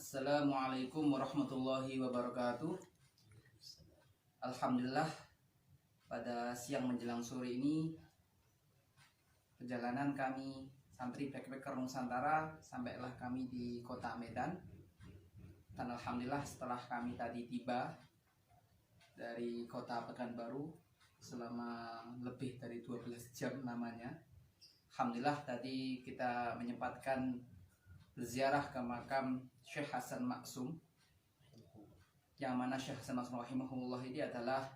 Assalamualaikum warahmatullahi wabarakatuh. Alhamdulillah, pada siang menjelang sore ini perjalanan kami santri backpacker Nusantara sampailah kami di kota Medan. Dan alhamdulillah setelah kami tadi tiba dari kota Pekanbaru selama lebih dari 12 jam namanya, alhamdulillah tadi kita menyempatkan berziarah ke makam Syekh Hasan Maksum, yang mana Syekh Hasan Maksum rahimahullah ini adalah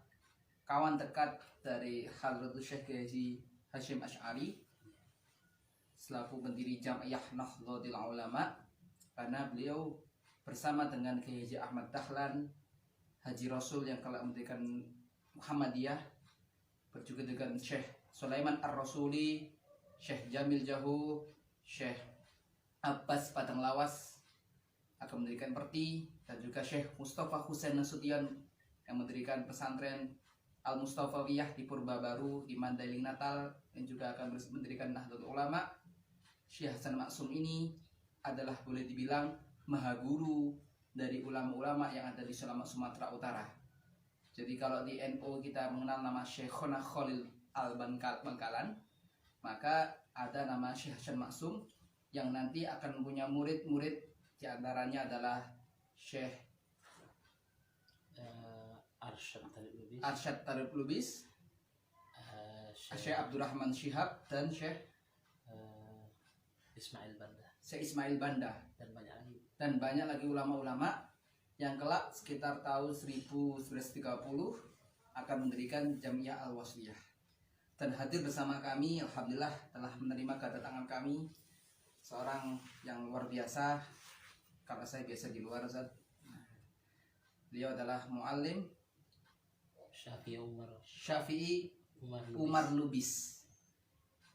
kawan dekat dari Hadratul Syekh Haji Hashim Asy'ari selaku pendiri Jam'iyah Nahdlatul Ulama, karena beliau bersama dengan Kiai Haji Ahmad Dahlan, Haji Rasul yang kelak mendirikan Muhammadiyah, berjuga dengan Syekh Sulaiman Ar-Rasuli, Syekh Jamil Jahu, Syekh Abbas Padang Lawas akan mendirikan Perti, dan juga Syekh Mustafa Husain Nasution yang mendirikan pesantren Al-Mustafawiyah di Purba Baru di Mandailing Natal, dan juga akan mendirikan Nahdlatul Ulama. Syekh Hasan Maksum ini adalah boleh dibilang maha guru dari ulama-ulama yang ada di Sumatera Utara. Jadi kalau di NU kita mengenal nama Syekhona Khalil Al-Bangkalan, maka ada nama Syekh Hasan Maksum yang nanti akan mempunyai murid-murid, diantaranya adalah Syekh Arsyad Talib Lubis, Syekh Abdurrahman Syihab, dan Syekh Ismail Banda, dan banyak lagi ulama-ulama yang kelak sekitar tahun 1930 akan mendirikan Jam'iyah Al-Wasliyah. Dan hadir bersama kami, alhamdulillah telah menerima kedatangan kami seorang yang luar biasa, karena saya biasa di luar, Ustaz. Beliau adalah muallim Syafi'i Umar Lubis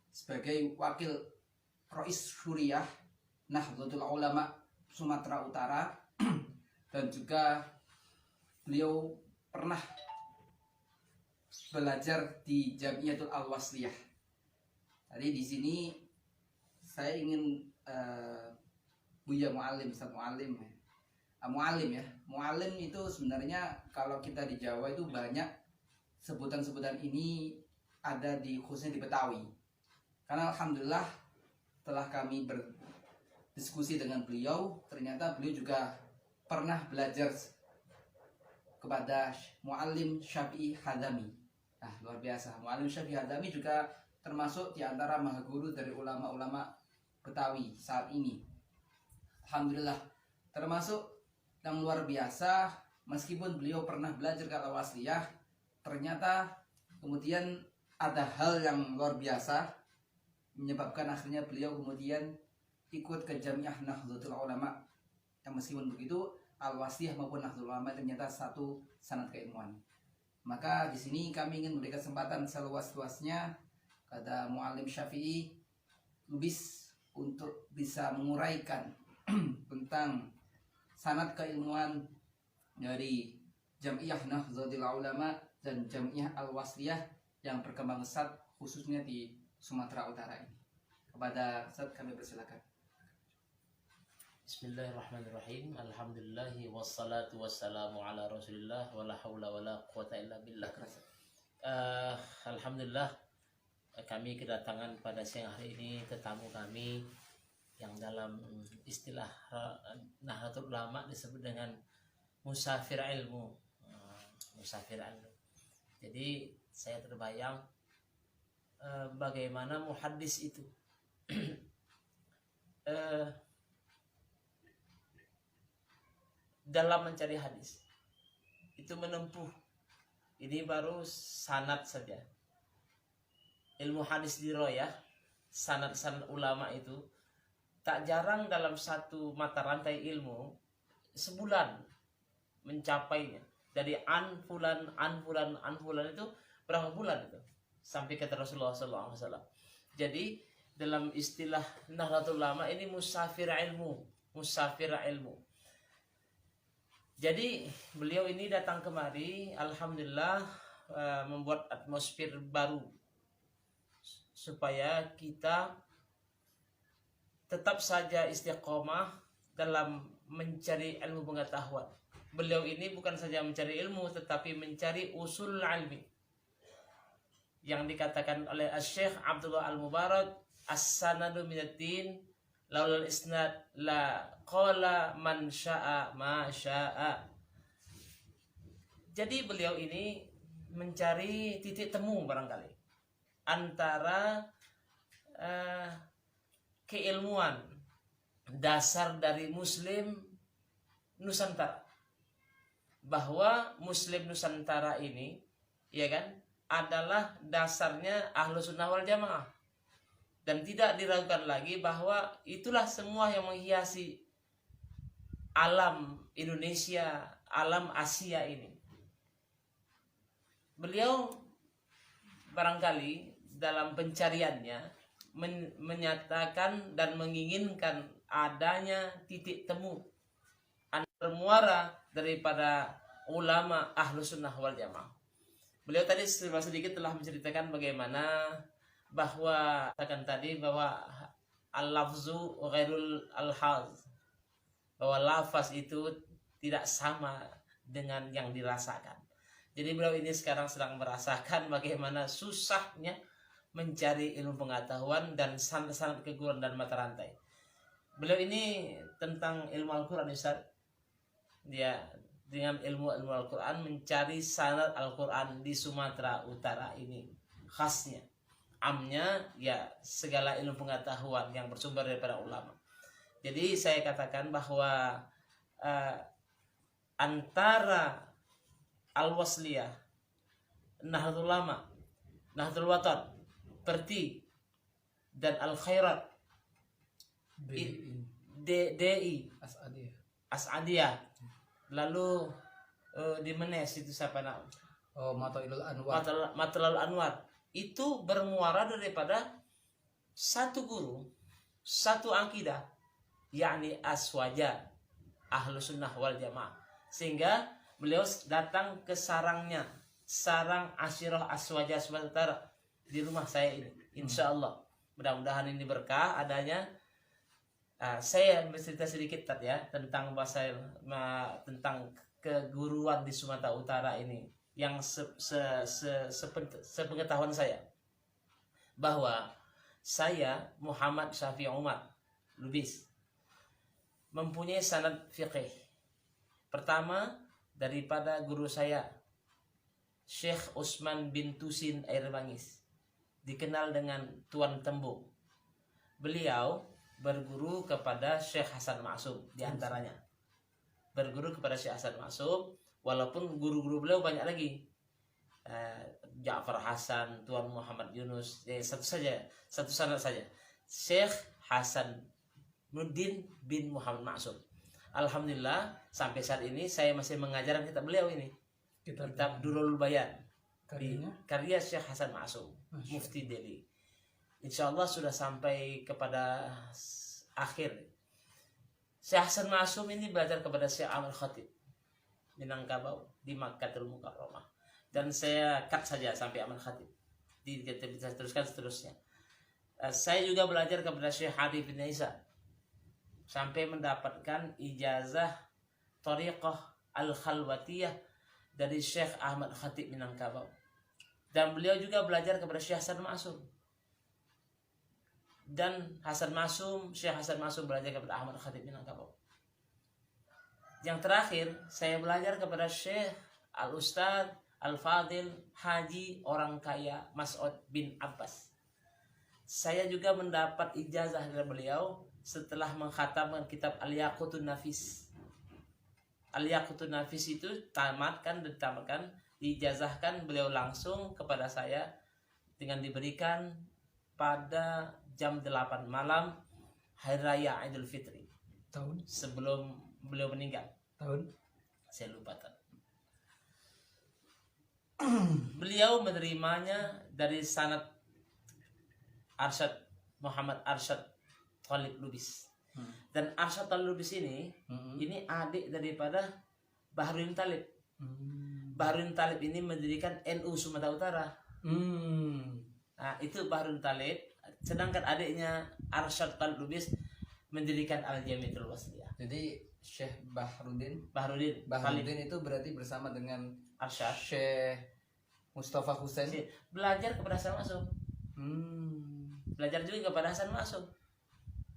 sebagai wakil Rais Syuriah Nahdlatul Ulama Sumatera Utara dan juga beliau pernah belajar di Jamiatul Al-Wasliyah. Tadi di sini saya ingin Buya Muallim, Ustaz Muallim ya. Muallim itu sebenarnya kalau kita di Jawa itu banyak sebutan-sebutan ini ada khususnya di Betawi. Karena alhamdulillah setelah kami berdiskusi dengan beliau, ternyata beliau juga pernah belajar kepada Muallim Syafi'i Hadami. Nah, luar biasa. Muallim Syafi'i Hadami juga termasuk di antara maha guru dari ulama-ulama Betawi saat ini. Alhamdulillah, termasuk yang luar biasa, meskipun beliau pernah belajar ke Al-Wasliyah, ternyata kemudian ada hal yang luar biasa menyebabkan akhirnya beliau kemudian ikut ke Jamiah Nahdlatul Ulama, yang meskipun begitu Al-Wasliyah maupun Nahdlatul Ulama ternyata satu sanad keilmuan. Maka di sini kami ingin memberikan kesempatan seluas-luasnya kepada Muallim Syafi'i Lubis untuk bisa menguraikan tentang sanad keilmuan dari Jam'iyah Nahdlatul Ulama dan Jam'iyah Al-Wasliyah yang berkembang pesat khususnya di Sumatera Utara ini. Kepada Ustaz kami persilakan. Bismillahirrahmanirrahim. Alhamdulillahi wassalatu wassalamu ala Rasulillah wala haula wala quwata illa billah. Alhamdulillah, kami kedatangan pada siang hari ini tetamu kami yang dalam istilah Nahdlatul Ulama disebut dengan musafir ilmu. Jadi saya terbayang bagaimana muhaddis itu dalam mencari hadis itu menempuh, ini baru sanad saja, ilmu hadis diroyah, sanad-sanad ulama itu tak jarang dalam satu mata rantai ilmu sebulan mencapainya, dari an fulan itu berapa bulan itu sampai kata Rasulullah SAW. Jadi dalam istilah Nahdlatul Ulama ini musafir ilmu. Jadi beliau ini datang kemari, alhamdulillah, membuat atmosfer baru supaya kita tetap saja istiqomah dalam mencari ilmu pengetahuan. Beliau ini bukan saja mencari ilmu, tetapi mencari usul ilmi. Yang dikatakan oleh Syekh Abdullah Al-Mubarak, as-sanadu minad-din, laulal isnad la qala man syaa ma syaa. Jadi beliau ini mencari titik temu barangkali antara keilmuan dasar dari Muslim Nusantara, bahwa Muslim Nusantara ini, ya kan, adalah dasarnya Ahlus Sunnah wal Jamaah, dan tidak diragukan lagi bahwa itulah semua yang menghiasi alam Indonesia, alam Asia ini. Beliau barangkali dalam pencariannya menyatakan dan menginginkan adanya titik temu bermuara daripada ulama Ahlus Sunnah wal Jamaah. Beliau tadi sedikit telah menceritakan bagaimana bahwa katakan tadi bahwa al-lafzu ghairul al-haz, bahwa lafaz itu tidak sama dengan yang dirasakan. Jadi beliau ini sekarang sedang merasakan bagaimana susahnya mencari ilmu pengetahuan dan sanad-sanad keguruan dan mata rantai. Beliau ini tentang ilmu Al-Quran, Ustaz. Dia dengan ilmu Al-Quran mencari sanad Al-Quran di Sumatera Utara ini khasnya. Amnya ya segala ilmu pengetahuan yang bersumber daripada ulama. Jadi saya katakan bahwa antara Al-Wasliyah, Nahdlatul Ulama, Nahdlatul Watan, Perti, dan Al-Khairat, DI, As'adiyah, lalu di Menes itu siapa nama? Oh, Matlaul Anwar. Matlaul Anwar itu bermuara daripada satu guru, satu akidah, yakni Aswaja, Ahlus Sunnah wal Jamaah. Sehingga beliau datang ke sarangnya, sarang Asyirah Aswaja Sumatera di rumah saya ini. Insya Allah, mudah-mudahan ini berkah adanya. Saya bercerita sedikit ya tentang tentang keguruan di Sumatera Utara ini yang sepengetahuan saya, bahwa saya Muhammad Syafi'i Umar Lubis mempunyai sanad fiqih pertama daripada guru saya Syekh Utsman bin Tusin Air Bangis, dikenal dengan Tuan Tembung. Beliau berguru kepada Syekh Hasan Ma'sum diantaranya. Berguru kepada Syekh Hasan Ma'sum, walaupun guru-guru beliau banyak lagi. Ja'far Hasan, Tuan Muhammad Yunus, satu sanad saja. Syekh Hasan Nuddin bin Muhammad Ma'sum. Alhamdulillah sampai saat ini saya masih mengajarkan kitab beliau ini. Kitab Durrul Bayan. Karya Syekh Hasan Ma'sum, Mufti Delhi. Insya Allah sudah sampai kepada akhir. Syekh Hasan Ma'sum ini belajar kepada Syekh Ahmad Khatib Minangkabau di Makkatul Mukarramah, dan saya cut saja sampai Ahmad Khatib, bisa teruskan seterusnya. Saya juga belajar kepada Syekh Hadi bin Isa sampai mendapatkan ijazah Thariqah Al-Khalwatiyah dari Syekh Ahmad Khatib Minangkabau, dan beliau juga belajar kepada Syekh Hasan Ma'sum. Dan Syekh Hasan Ma'sum belajar kepada Ahmad Khatib Minangkabau. Yang terakhir, saya belajar kepada Syekh Al-Ustadz Al-Fadil Haji orang kaya Mas'ud bin Abbas. Saya juga mendapat ijazah dari beliau setelah mengkhatamkan kitab Al-Yaqutun Nafis. Al-Yaqutun Nafis itu diijazahkan beliau langsung kepada saya dengan diberikan pada jam 8 malam Hari Raya Idul Fitri. Tahun? Sebelum beliau meninggal. Tahun? Saya lupa tahun. Beliau menerimanya dari sanad Arsyad Muhammad Arsyad Talib Lubis. Dan Arsyad Talib Lubis ini adik daripada Bahrudin Talib. Bahrudin Talib ini mendirikan NU Sumatera Utara. Nah, itu Bahrudin Talib. Sedangkan adiknya Arsyad Talib Lubis mendirikan Al-Jamiatul Wasliyah. Jadi Syekh Bahrudin. Bahrudin. Bahrudin itu berarti bersama dengan Arsyad. Syekh Mustafa Husain. Belajar kepada Hasan Masum. Belajar juga kepada Hasan Masum.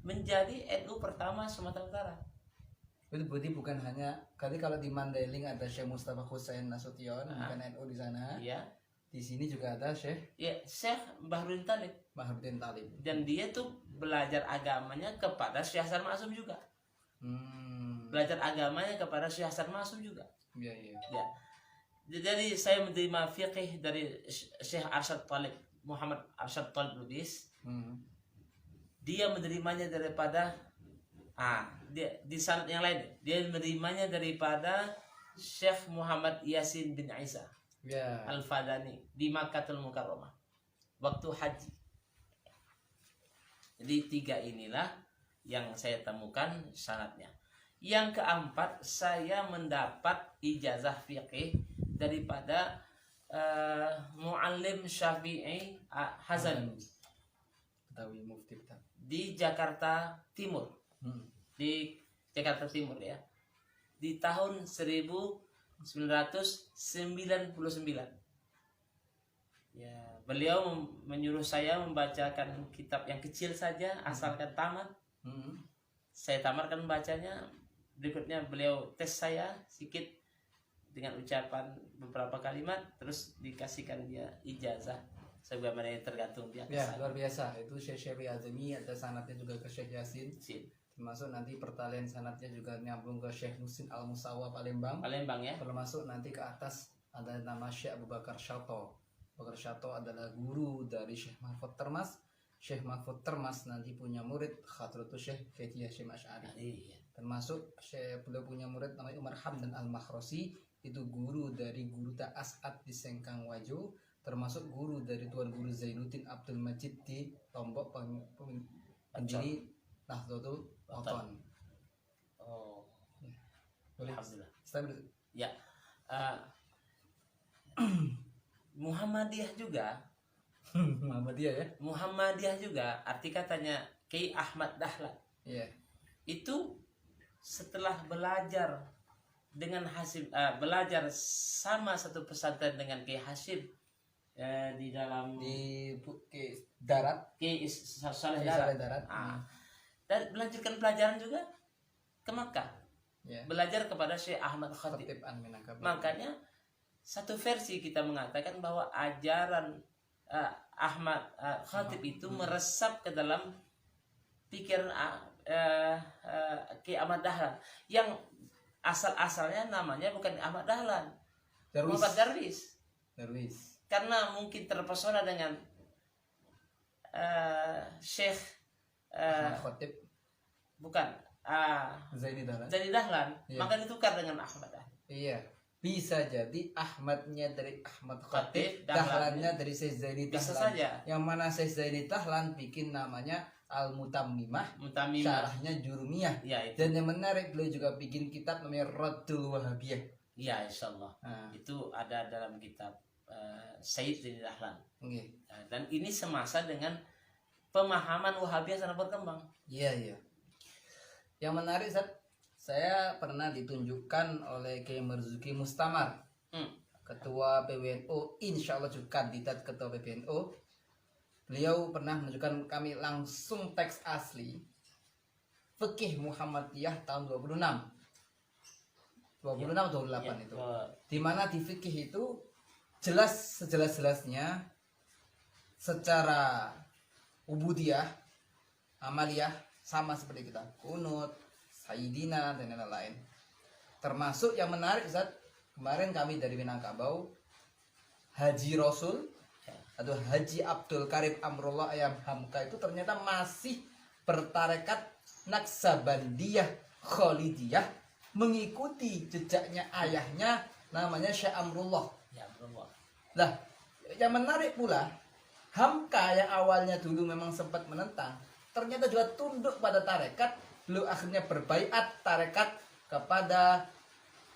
Menjadi NU pertama Sumatera Utara. Itu berarti bukan hanya kali kalau di Mandailing ada Syekh Mustafa Husain Nasution, bukan NU di sana. Iya. Di sini juga ada Syekh Syekh Bahrudin Talib. Bahrudin Talib. Dan dia tuh belajar agamanya kepada Syekh Hasan Masum juga. Belajar agamanya kepada Syekh Hasan Masum juga. Iya, iya. Ya. Jadi saya menerima fiqih dari Syekh Arsyad Talib, Muhammad Arsyad Talib Lubis. Dia menerimanya daripada dia di sanad yang lain dia menerimanya daripada Syekh Muhammad Yasin bin Isa Al-Fadani di Makkahul Mukarramah waktu haji. Jadi 3 inilah yang saya temukan sanadnya. Yang keempat, saya mendapat ijazah fiqih daripada Muallim Syafi'i Hazan Betawi Mufti Betawi di Jakarta Timur. Di Jakarta Timur ya. Di tahun 1999. Ya, beliau menyuruh saya membacakan kitab yang kecil saja asalkan tamat. Saya tamatkan membacanya. Berikutnya beliau tes saya sedikit dengan ucapan beberapa kalimat, terus dikasihkan dia ijazah sebagaimana yang tergantung dia. Ya, luar biasa. Itu Syekh Azmi, ada sanadnya juga ke Syekh Yasin. Termasuk nanti pertalian sanadnya juga nyambung ke Syekh Musin Al-Musawa Palembang ya. Termasuk nanti ke atas ada nama Syekh Abu Bakar Syato. Abu Bakar Syato adalah guru dari Syekh Mahfud Termas. Syekh Mahfud Termas nanti punya murid Khadratul Syekh Fethi Hasyim Asy'ari. Termasuk beliau punya murid namanya Umar Hamdan Al-Makhrosi, itu guru dari guru As'ad di Sengkang Wajo, termasuk guru dari Tuan Guru Zainuddin Abdul Majid di Lombok, pendiri Nahdlatul Wathon. Boleh. Alhamdulillah. Ya. Muhammadiyah juga. Muhammadiyah juga. Arti katanya Kiai Ahmad Dahlan. Iya. Itu setelah belajar dengan Hasyim, belajar sama satu pesantren dengan Kiai Hasyim di dalam darat, Kiai Saleh Darat. Dan melanjutkan pelajaran juga ke Makkah. Belajar kepada Syekh Ahmad Khatib. Makanya satu versi kita mengatakan bahwa ajaran Ahmad Khatib itu meresap ke dalam pikiran Kiai Ahmad Dahlan yang asal-asalnya namanya bukan Ahmad Dahlan, Muhammad Darwis. Karena mungkin terpesona dengan Syekh Khatib, bukan Zaini Dahlan, maka ditukar dengan Ahmad Dahlan. Iya, bisa jadi Ahmadnya dari Ahmad Khatib, Dahlannya dari Syekh Zaini Dahlan. Bisa saja. Yang mana Syekh Zaini Dahlan bikin namanya Al-Mutammimah, syarahnya Jurumiyah. Dan yang menarik, beliau juga bikin kitab namanya Raddul Wahabiyah. Iya, insyaallah. Itu ada dalam kitab Sayyid Zaini Dahlan. Dan ini semasa dengan pemahaman Wahabiyah sangat berkembang. Iya. Yang menarik, saya pernah ditunjukkan oleh Kiai Marzuki Mustamar, Ketua PBNU, insyaallah juga kandidat Ketua PBNU. Beliau pernah menunjukkan kami langsung teks asli Fikih Muhammadiyah tahun 26 atau 28 itu. Dimana di fikih itu jelas sejelas-jelasnya secara ubudiyah, amaliyah sama seperti kita, kunut, sayyidina dan lain-lain. Termasuk yang menarik kemarin kami dari Minangkabau, Haji Rasul atau Haji Abdul Karim Amrullah Ayam Hamka itu ternyata masih bertarekat Naksabandiyah Khalidiyah, mengikuti jejaknya ayahnya namanya Syekh Amrullah. Nah, yang menarik pula, Hamka yang awalnya dulu memang sempat menentang, ternyata juga tunduk pada tarekat. Beliau akhirnya berbaiat tarekat kepada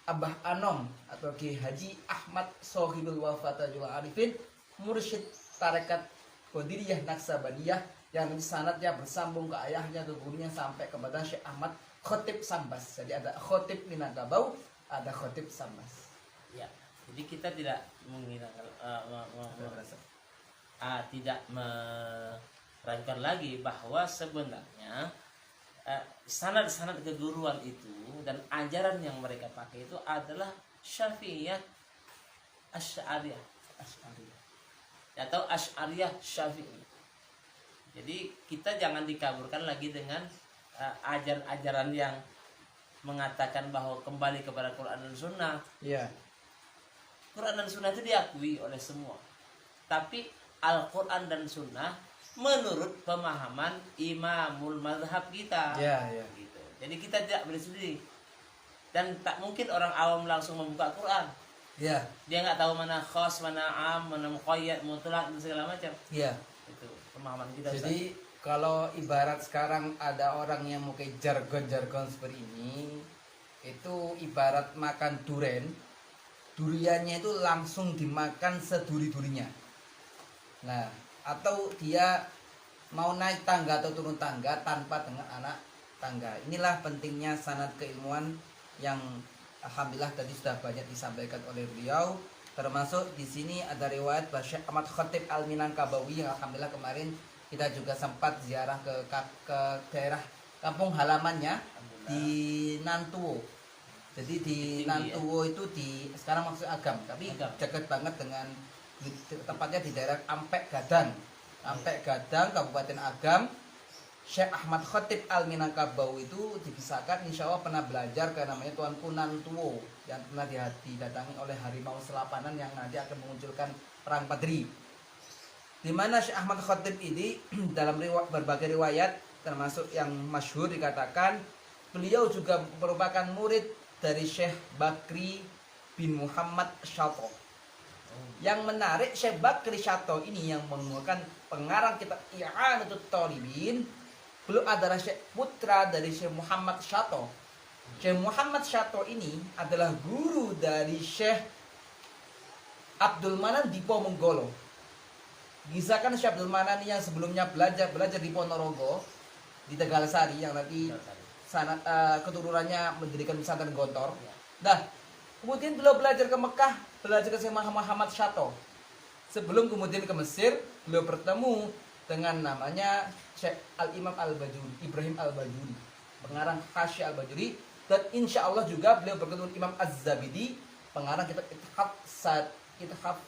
Abah Anom atau Ki Haji Ahmad Sohibul Wafatajul Arifin, mursyid tarekat Qadiriyah Naksabandiyah, yang sanadnya bersambung ke ayahnya atau gurunya sampai kepada Syekh Ahmad khotib Sambas. Jadi ada khotib Minangkabau, ada khotib Sambas. Ya, jadi kita tidak menghilangkan tidak meragukan lagi bahwa sebenarnya sanad-sanad keguruan itu dan ajaran yang mereka pakai itu adalah Syafi'iyah Asy'ariyah atau Asy'ariyah Syafi'i. Jadi kita jangan dikaburkan lagi dengan ajaran-ajaran yang mengatakan bahwa kembali kepada Quran dan Sunnah. Iya. Quran dan Sunnah itu diakui oleh semua. Tapi Al-Quran dan Sunnah menurut pemahaman Imamul Madhab kita. Iya. Gitu. Jadi kita tidak boleh sendiri. Dan tak mungkin orang awam langsung membuka Quran. Iya. Dia nggak tahu mana khas, mana am, mana muqayyad, mutlaq dan segala macam. Iya. Itu pemahaman kita. Jadi kalau ibarat sekarang ada orang yang memakai jargon-jargon seperti ini, itu ibarat makan duriannya itu langsung dimakan seduri-durinya. Nah, atau dia mau naik tangga atau turun tangga tanpa dengan anak tangga. Inilah pentingnya sanad keilmuan yang alhamdulillah tadi sudah banyak disampaikan oleh beliau. Termasuk di sini ada riwayat Syekh Ahmad Khatib Al-Minangkabawi yang alhamdulillah kemarin kita juga sempat ziarah ke daerah kampung halamannya di Nantuwo. Jadi di Nantuwo itu di sekarang maksud Agam, tapi dekat banget dengan tempatnya di daerah Ampek Gadang. Ampek Gadang, Kabupaten Agam. Syekh Ahmad Khatib Al-Minangkabau itu dikisahkan insya Allah pernah belajar ke namanya Tuanku Nantuwo yang pernah didatangi oleh harimau selapanan yang nanti akan mengunculkan perang Padri. Di mana Syekh Ahmad Khatib ini dalam berbagai riwayat termasuk yang masyhur dikatakan beliau juga merupakan murid dari Syekh Bakri bin Muhammad Syato. Yang menarik, Syekh Bakri Syato ini yang mengeluarkan pengarang kitab I'anatul Thalibin. Beliau adalah putra dari Syekh Muhammad Syato. Syekh Muhammad Syato ini adalah guru dari Syekh Abdul Manan Dipo Menggolo. Kisahkan Syekh Abdul Manan yang sebelumnya belajar di Ponorogo di Tegalsari yang nanti sanad keturunannya mendirikan pesantren Gontor. Nah, kemudian beliau belajar ke Mekah, belajar ke Syekh Muhammad Syato. Sebelum kemudian ke Mesir, beliau bertemu dengan namanya Syekh Al-Imam Al-Bajuri, Ibrahim Al-Bajuri, pengarang Hasyi Al-Bajuri, dan insya Allah juga beliau bertemu dengan Imam Az-Zabidi, pengarang kitab Ithaf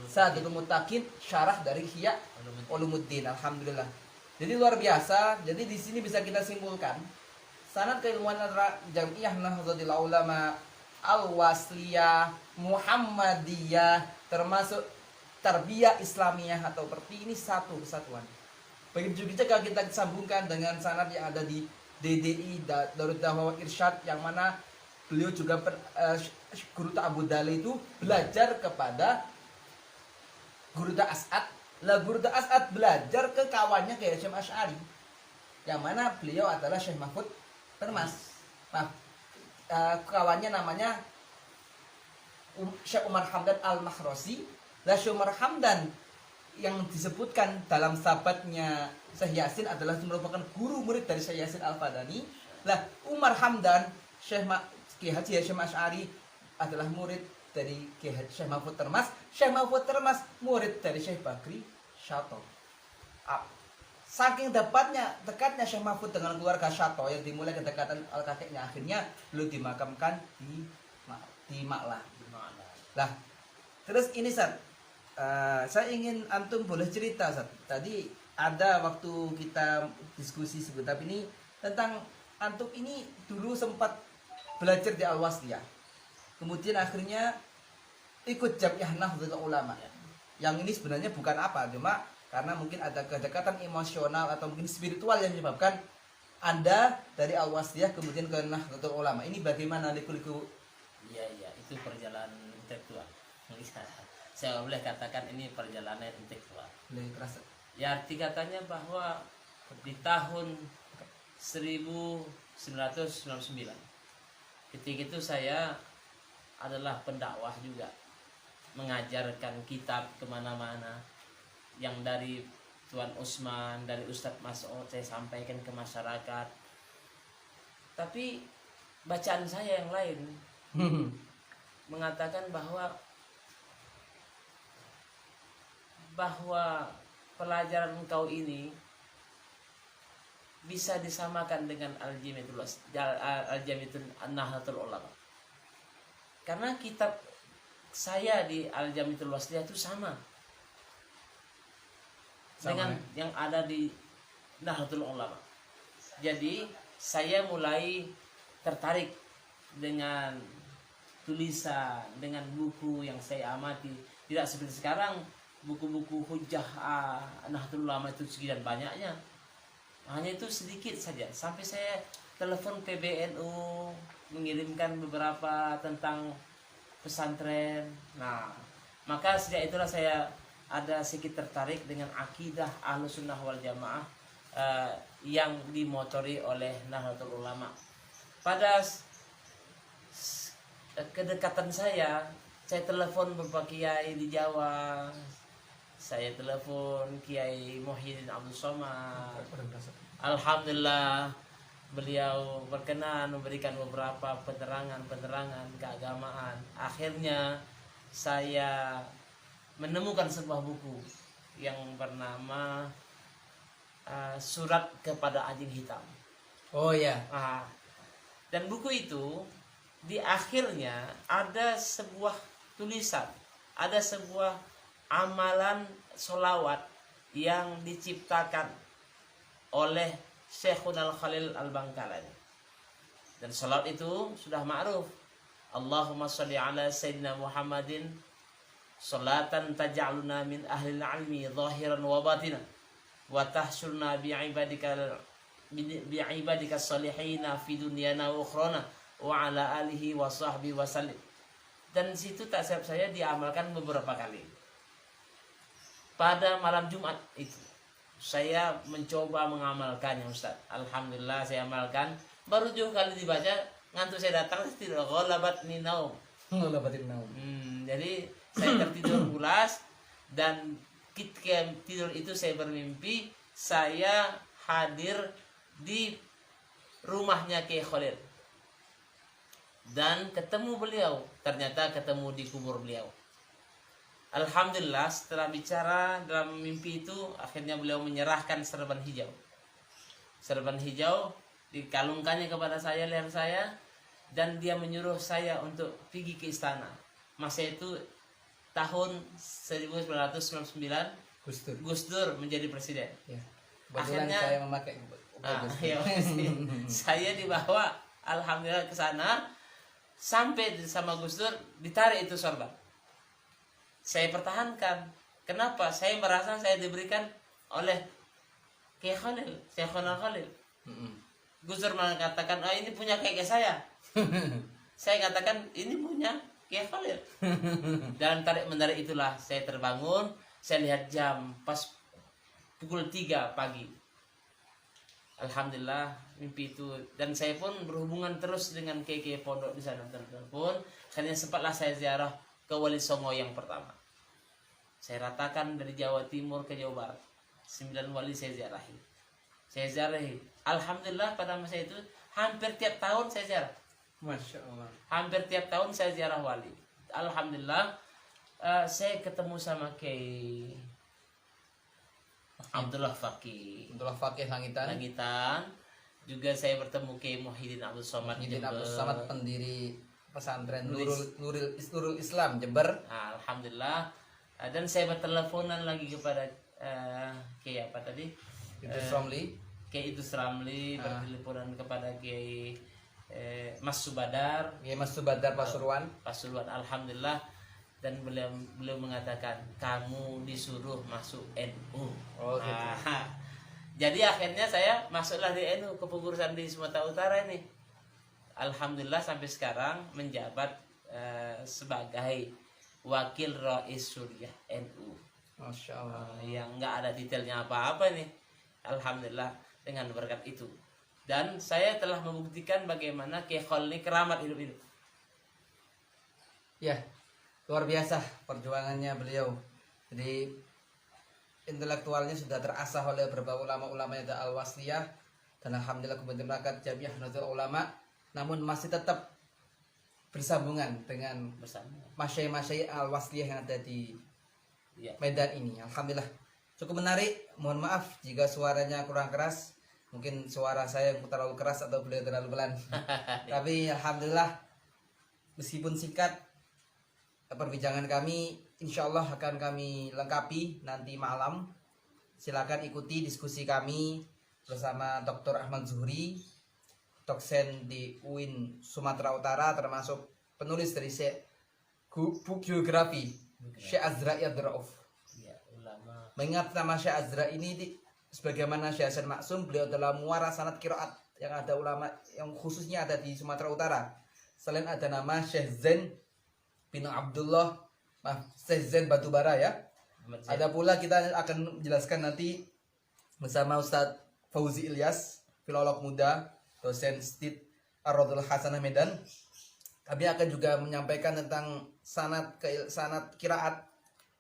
Sadatul Muttaqin, syarah dari Ihya Ulumuddin. Alhamdulillah. Jadi luar biasa. Jadi di sini bisa kita simpulkan sanad keilmuan antara Jamiah Nahdlatul Ulama, Al-Wasliyah, Muhammadiyah, termasuk Tarbiyah Islamiyah atau seperti ini satu kesatuan. Begitu juga kalau kita sambungkan dengan sanad yang ada di DDI Darut Da'wah Irsyad yang mana beliau juga Guru Abu Dali itu belajar kepada Guru As'ad. Lah Guru As'ad belajar ke kawannya kayak Syekh Asy'ari. Yang mana beliau adalah Syekh Mahfud Termas. Nah, kawannya namanya Syekh Umar Hamdan Al-Mahrosi. Lah Syekh Umar Hamdan yang disebutkan dalam sahabatnya Syekh Yasin adalah merupakan guru murid dari Syekh Yasin Al-Fadani. Lah Umar Hamdan Syekh Haji Hasyim Asy'ari adalah murid dari Syekh Mahfud Termas. Syekh Mahfud Termas murid dari Syekh Bakri Syato. Saking dekatnya Syekh Mahfud dengan keluarga Syato yang dimulai kedekatan kakeknya, akhirnya beliau dimakamkan di Maklah. Lah, terus ini saya ingin antum boleh cerita tadi ada waktu kita diskusi sebentar ini tentang antum ini dulu sempat belajar di Al-Wasliyah, kemudian akhirnya ikut Jamiah Nahdlatul Ulama. Yang ini sebenarnya bukan apa, cuma karena mungkin ada kedekatan emosional atau mungkin spiritual yang menyebabkan Anda dari Al-Wasliyah kemudian ke Nahdlatul Ulama. Ini bagaimana liku-liku? Iya, itu perjalanan intelektual. Saya boleh katakan ini perjalanan intelektual. Ya, arti katanya bahwa di tahun 1999 ketika itu saya adalah pendakwah juga, mengajarkan kitab kemana-mana yang dari Tuan Usman, dari Ustadz Mas'ud saya sampaikan ke masyarakat. Tapi bacaan saya yang lain mengatakan bahwa pelajaran engkau ini bisa disamakan dengan Al-Jami'atul Nahdlatul Ulama. Karena kitab saya di Al-Jami'atul Wasliyah itu sama dengan yang ada di Nahdlatul Ulama. Jadi saya mulai tertarik dengan tulisan, dengan buku yang saya amati. Tidak seperti sekarang buku-buku hujah Nahdlatul Ulama itu sekian banyaknya. Hanya itu sedikit saja. Sampai saya telepon PBNU mengirimkan beberapa tentang pesantren. Nah, maka sejak itulah saya ada sedikit tertarik dengan akidah Ahlussunnah wal Jamaah yang dimotori oleh Nahdlatul Ulama. Pada kedekatan saya telepon beberapa kiai di Jawa. Saya telepon Kiai Muhyiddin Abdul Somad. Alhamdulillah beliau berkenan memberikan beberapa penerangan keagamaan. Akhirnya saya menemukan sebuah buku yang bernama Surat kepada Anjing Hitam. Oh ya. Dan buku itu di akhirnya ada sebuah tulisan, ada sebuah amalan solawat yang diciptakan oleh Syekhuna Al-Khalil Al-Bangkalani. Dan solawat itu sudah ma'ruf. Allahumma sholli ala Sayyidina Muhammadin salatan taj'aluna min ahlil ilmi zahiran wa batina wa tahsyurna bi'ibadika salihina fi dunyana wa ukhrana wa ala alihi wa sahbihi wa sallim. Dan situ tasawuf saya diamalkan beberapa kali. Pada malam Jumat itu saya mencoba mengamalkannya, Ustaz. Alhamdulillah saya amalkan. Baru 7 kali dibaca, ngantuk saya datang tidak ghalabatni naum. Jadi saya tertidur pulas, dan ketika tidur itu saya bermimpi saya hadir di rumahnya Kiai Khalil dan ketemu beliau. Ternyata ketemu di kubur beliau. Alhamdulillah setelah bicara dalam mimpi itu, akhirnya beliau menyerahkan serban hijau. Serban hijau dikalungkannya kepada saya, leher saya, dan dia menyuruh saya untuk pergi ke istana. Masa itu tahun 1999 Gus Dur menjadi presiden. Ya. Akhirnya saya memakai saya dibawa alhamdulillah ke sana, sampai sama Gus Dur ditarik itu sorban. Saya pertahankan. Kenapa? Saya merasa saya diberikan oleh Kiai Khalil, Syekhuna Khalil. Gus Dur mengatakan, ini punya kakek saya. Saya katakan, ini punya Kiai Khalil. Dalam tarik-menarik itulah saya terbangun. Saya lihat jam, pas pukul 3 pagi. Alhamdulillah mimpi itu. Dan saya pun berhubungan terus dengan Kiai pondok di sana. Pun akhirnya sempatlah saya ziarah ke Wali Songo yang pertama. Saya ratakan dari Jawa Timur ke Jawa Barat. 9 wali saya ziarahi. Alhamdulillah pada masa itu hampir tiap tahun saya ziarah. Masya Allah. Hampir tiap tahun saya ziarah wali. Alhamdulillah saya ketemu sama Kiai Abdullah Faqih Langitan. Juga saya bertemu Kiai Muhyiddin Abdul Somad pendiri pesantren Nurul Islam Jember. Alhamdulillah. Dan saya berteleponan lagi kepada Kiai apa tadi? Kiai Idrus Ramli, berteleponan kepada Kiai Mas Subadar Pasuruan. Alhamdulillah. Dan beliau mengatakan kamu disuruh masuk NU. Gitu. Jadi akhirnya saya masuklah di NU, kepengurusan di Sumatera Utara ini. Alhamdulillah sampai sekarang menjabat sebagai wakil Rais Suriah NU. Masya Allah. Yang nggak ada detailnya apa-apa nih. Alhamdulillah dengan berkat itu. Dan saya telah membuktikan bagaimana Kiai Khalil ini keramat hidup-hidup. Ya, luar biasa perjuangannya beliau. Jadi intelektualnya sudah terasah oleh beberapa ulama-ulama yang Al-Wasliyah, dan alhamdulillah kemudian berangkat Jamiah Nahdlatul Ulama, namun masih tetap bersambungan dengan bersama. masyayikh al-wasliyah yang ada di Ya. Medan ini. Alhamdulillah cukup menarik. Mohon maaf jika suaranya kurang keras, mungkin suara saya yang terlalu keras atau beliau terlalu pelan. Tapi alhamdulillah meskipun singkat, perbincangan kami insya Allah akan kami lengkapi nanti malam. Silakan ikuti diskusi kami bersama Dr. Ahmad Zuhri, dosen di UIN Sumatera Utara, termasuk penulis dari buku geografi Syekh Azra Yadra'uf. Ya, ulama. Mengingat nama Syekh Azra ini sebagaimana Syekh Hasan Maksum, beliau adalah muara sanad qiraat yang ada ulama yang khususnya ada di Sumatera Utara. Selain ada nama Syekh Zain bin Abdullah, Syekh Zain Batubara ya. Ada pula kita akan menjelaskan nanti bersama Ustadz Fauzi Ilyas, filolog muda, dosen STID Ar-Radul Hasanah Medan. Kami akan juga menyampaikan tentang sanad qiraat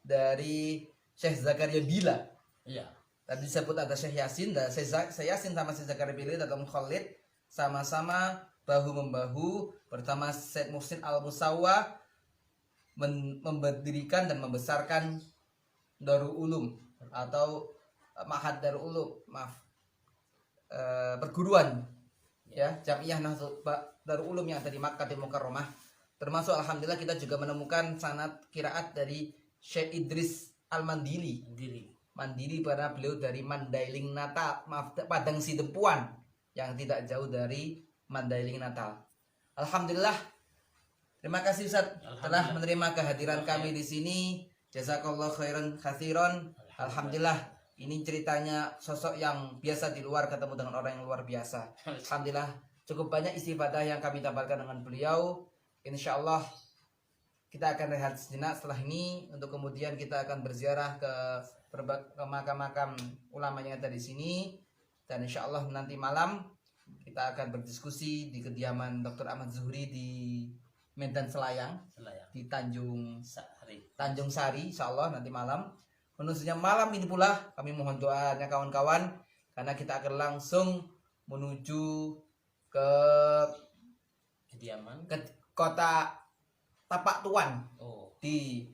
dari Syekh Zakaria Bila. Iya. Tadi disebut ada Syekh Yasin dan Syekh Yasin sama Syekh Zakaria Bila atau Mukhalid sama-sama bahu membahu bersama Syekh Muhsin Al-Musawwa mendirikan dan membesarkan Darul Ulum atau Ma'had Darul Ulum, perguruan ya Jamiah Darul Ulum yang ada di Makkah Mukarramah. Termasuk alhamdulillah kita juga menemukan sanad qiraat dari Syekh Idris Al-Mandili. Mandiri karena beliau dari Mandailing Natal, Padang Sidempuan yang tidak jauh dari Mandailing Natal. Alhamdulillah. Terima kasih Ustaz telah menerima kehadiran kami di sini. Jazakallah khairan katsiran. Alhamdulillah. Ini ceritanya sosok yang biasa di luar ketemu dengan orang yang luar biasa. Alhamdulillah. Cukup banyak istifadah yang kami dapatkan dengan beliau. Insya Allah kita akan rehat sejenak setelah ini untuk kemudian kita akan berziarah ke makam-makam ulama yang ada di sini, dan insya Allah nanti malam kita akan berdiskusi di kediaman Dr. Ahmad Zuhri di Medan Selayang. Di Tanjung Sari insya Allah nanti malam. Menurutnya malam ini pula kami mohon doanya kawan-kawan karena kita akan langsung menuju ke kota Tapak Tuan di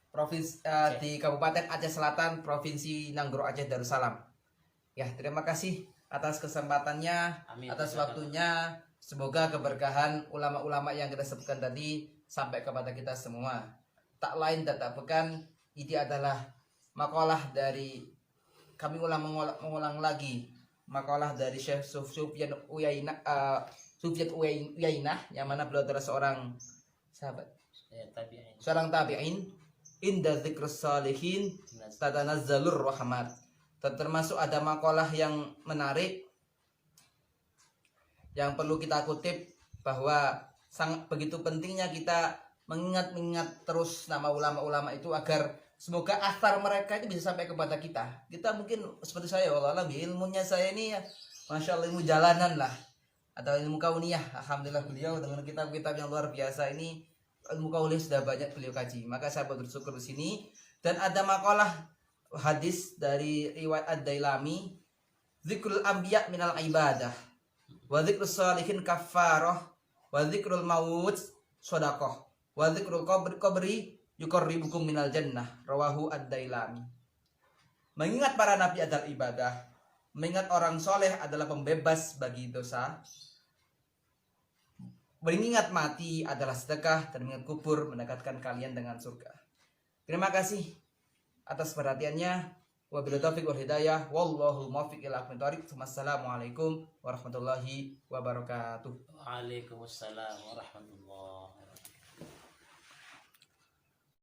provinsi di Kabupaten Aceh Selatan, Provinsi Nanggro Aceh Darussalam. Ya, terima kasih atas kesempatannya, atas waktunya. Semoga keberkahan ulama-ulama yang kita sebutkan tadi sampai kepada kita semua. Tak lain dan tak bukan, ini adalah makalah dari kami mengulang lagi makalah dari Syekh Sufyan Uyainah yang mana beliau adalah seorang sahabat, seorang tabi'in. Inda dzikrus salihin tatanazzalur rahmat. Termasuk ada makalah yang menarik yang perlu kita kutip, bahwa sangat begitu pentingnya kita mengingat terus nama ulama-ulama itu agar semoga asar mereka itu bisa sampai kepada kita. Kita mungkin seperti saya, wallahualam, ilmunya saya ini ya masya Allah ilmu jalanan lah atau ilmu kauniyah. Alhamdulillah beliau dengan kitab-kitab yang luar biasa ini, ilmu kaulih sudah banyak beliau kaji, maka saya bersyukur di sini. Dan ada makalah hadis dari riwayat Ad-Dailami, zikrul anbiya minal ibadah wa zikrus salihin kafarah wa zikrul maut shadaqah wa zikrul qabri yuqarribukum minal jannah, rawahu Ad-Dailami. Mengingat para nabi adalah ibadah, mengingat orang soleh adalah pembebas bagi dosa, mengingat mati adalah sedekah, dan mengingat kubur mendekatkan kalian dengan surga. Terima kasih atas perhatiannya. Wabillahi taufiq wal hidayah. Wallahu muwaffiq ila aqwamit thoriq. Wassalamualaikum warahmatullahi wabarakatuh. Waalaikumsalam warahmatullahi wabarakatuh.